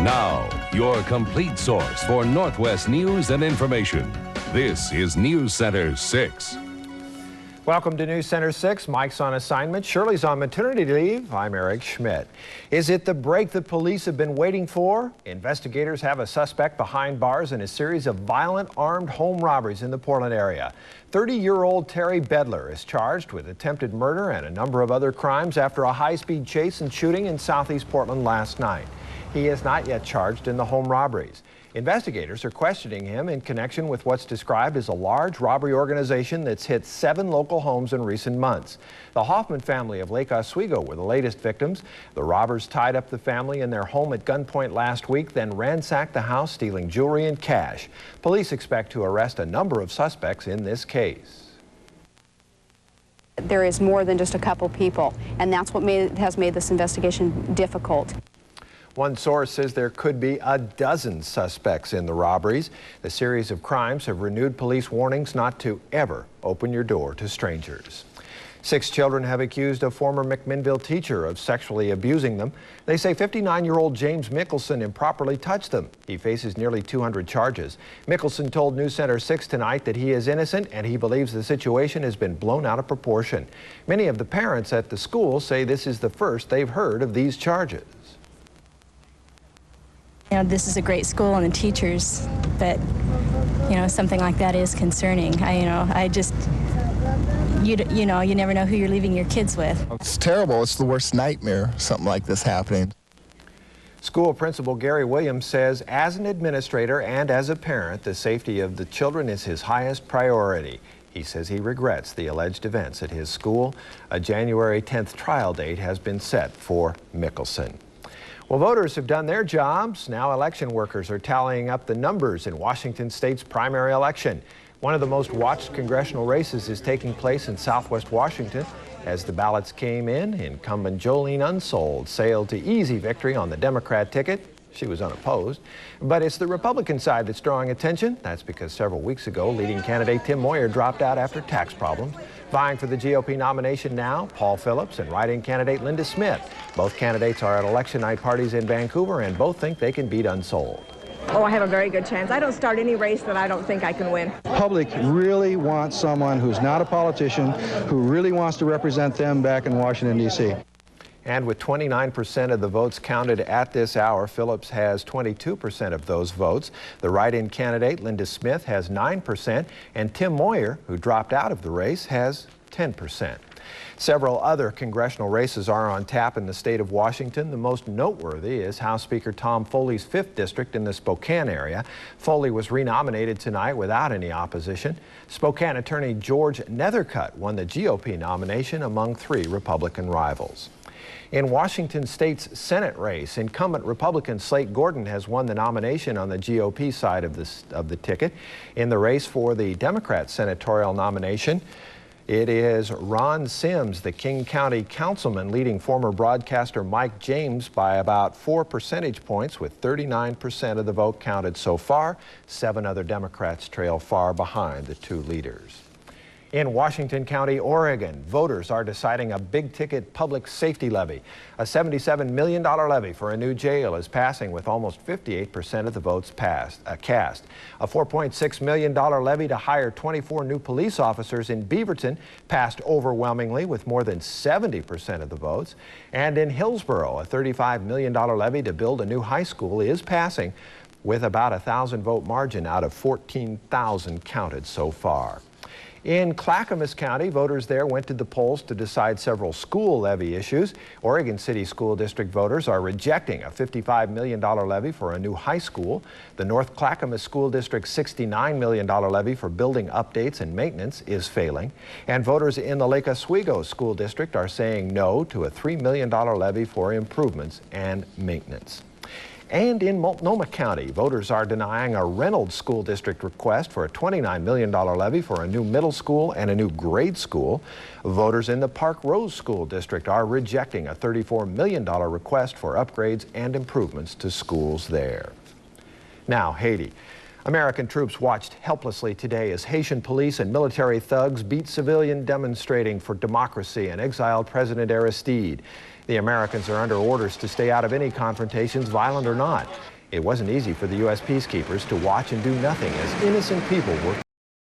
Now, your complete source for Northwest news and information. This is NewsCenter 6. Welcome to NewsCenter 6. Mike's on assignment. Shirley's on maternity leave. I'm Eric Schmidt. Is it the break the police have been waiting for? Investigators have a suspect behind bars in a series of violent armed home robberies in the Portland area. 30-year-old Terry Bedler is charged with attempted murder and a number of other crimes after a high-speed chase and shooting in southeast Portland last night. He is not yet charged in the home robberies. Investigators are questioning him in connection with what's described as a large robbery organization that's hit 7 local homes in recent months. The Hoffman family of Lake Oswego were the latest victims. The robbers tied up the family in their home at gunpoint last week, then ransacked the house, stealing jewelry and cash. Police expect to arrest a number of suspects in this case. There is more than just a couple people, and that's what has made this investigation difficult. One source says there could be a dozen suspects in the robberies. The series of crimes have renewed police warnings not to ever open your door to strangers. 6 children have accused a former McMinnville teacher of sexually abusing them. They say 59-year-old James Mickelson improperly touched them. He faces nearly 200 charges. Mickelson told NewsCenter 6 tonight that he is innocent and he believes the situation has been blown out of proportion. Many of the parents at the school say this is the first they've heard of these charges. You know, this is a great school and the teachers, but, you know, something like that is concerning. You never know who you're leaving your kids with. It's terrible. It's the worst nightmare, something like this happening. School principal Gary Williams says as an administrator and as a parent, the safety of the children is his highest priority. He says he regrets the alleged events at his school. A January 10th trial date has been set for Mickelson. Well, voters have done their jobs. Now election workers are tallying up the numbers in Washington State's primary election. One of the most watched congressional races is taking place in southwest Washington. As the ballots came in, incumbent Jolene Unsold sailed to easy victory on the Democrat ticket. She was unopposed. But it's the Republican side that's drawing attention. That's because several weeks ago, leading candidate Tim Moyer dropped out after tax problems. Vying for the GOP nomination now, Paul Phillips and write-in candidate Linda Smith. Both candidates are at election night parties in Vancouver and both think they can beat Unsold. Oh, I have a very good chance. I don't start any race that I don't think I can win. Public really wants someone who's not a politician, who really wants to represent them back in Washington, D.C. And with 29% of the votes counted at this hour, Phillips has 22% of those votes. The write-in candidate, Linda Smith, has 9%, and Tim Moyer, who dropped out of the race, has 10%. Several other congressional races are on tap in the state of Washington. The most noteworthy is House Speaker Tom Foley's 5th district in the Spokane area. Foley was renominated tonight without any opposition. Spokane attorney George Nethercutt won the GOP nomination among 3 Republican rivals. In Washington State's Senate race, incumbent Republican Slate Gordon has won the nomination on the GOP side of the ticket. In the race for the Democrat senatorial nomination, it is Ron Sims, the King County councilman, leading former broadcaster Mike James by about 4 percentage points, with 39% of the vote counted so far. 7 other Democrats trail far behind the 2 leaders. In Washington County, Oregon, voters are deciding a big-ticket public safety levy. A $77 million levy for a new jail is passing with almost 58% of the votes cast. A $4.6 million levy to hire 24 new police officers in Beaverton passed overwhelmingly with more than 70% of the votes. And in Hillsborough, a $35 million levy to build a new high school is passing with about a 1,000-vote margin out of 14,000 counted so far. In Clackamas County, voters there went to the polls to decide several school levy issues. Oregon City School District voters are rejecting a $55 million levy for a new high school. The North Clackamas School District's $69 million levy for building updates and maintenance is failing. And voters in the Lake Oswego School District are saying no to a $3 million levy for improvements and maintenance. And in Multnomah County, voters are denying a Reynolds School District request for a $29 million levy for a new middle school and a new grade school. Voters in the Park Rose School District are rejecting a $34 million request for upgrades and improvements to schools there. Now, Haiti. American troops watched helplessly today as Haitian police and military thugs beat civilian demonstrating for democracy and exiled President Aristide. The Americans are under orders to stay out of any confrontations, violent or not. It wasn't easy for the U.S. peacekeepers to watch and do nothing as innocent people were